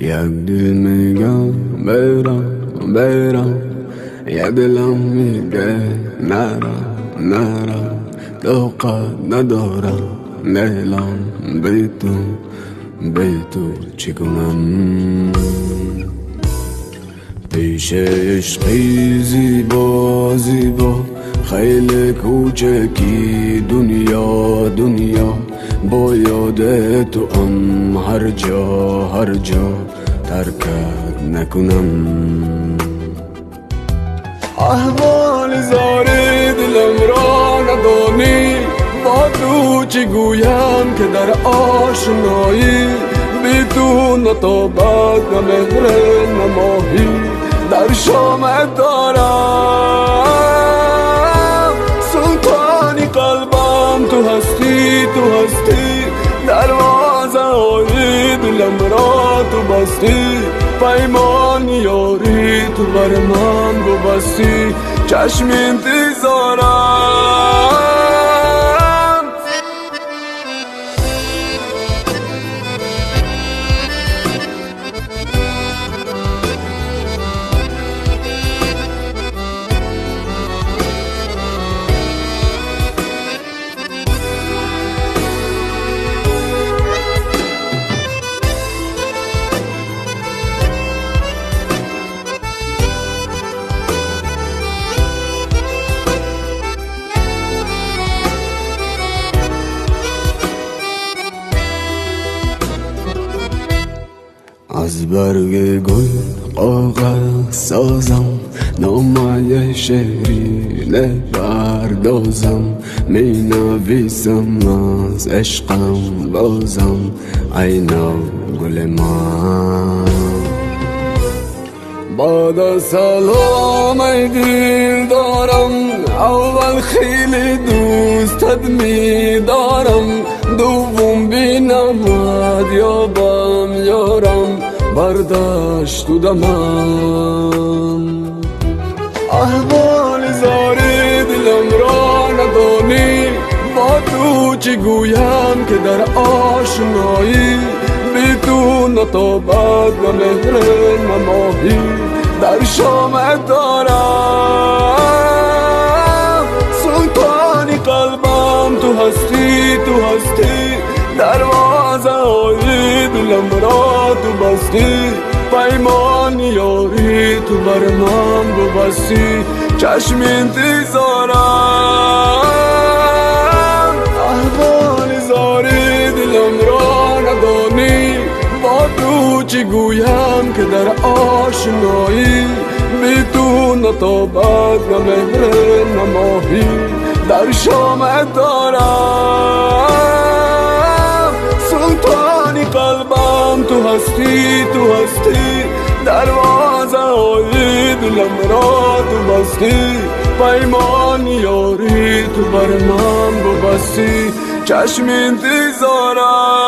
یک دل میگم برم یک دلم میگه نرم طاقت ندارم دلم بی تو چی کنم پیش عشقی زیبا خیلی کوچکی دنیا با یاد تو هر جا ترکت نکنم احوال زاری دلم را ندانی با تو چی گویم که در آشنایی بی تو نتابت نه مهر نه ماهی در شامت دارم سلطانی قلبم تو هستی دروازه های دلم را تو بستی پیمان یاری تو بر من ببستی چشم انتظارم از برگ گل قاقل سازم نامه شیرین بردازم می نویسم از عشقم بازم ای گل من بعد از سلام ای دل دارم اول خیلی دوستت می دارم دوم بینمت یابم یارم برداشت تو دمم احوال زاری دلم را ندانی با تو چی گویم که در آشنایی بی تو نتابت نه مهر نه ماهی در شامت دارم سلطانی قلبم تو هستی دروازه های دلم را تو بستی پیمان یاری تو بر من ببستی چشم انتظارم احوال زاری دلم را ندانی با تو چی گویم که در آشنایی بی تو نتابت نه مهر نه ماهی در شامت دارم سلطانی قلبم تو هستی دروازه های دلم را تو بستی پیمان یاری تو بر من ببستی چشم انتظارم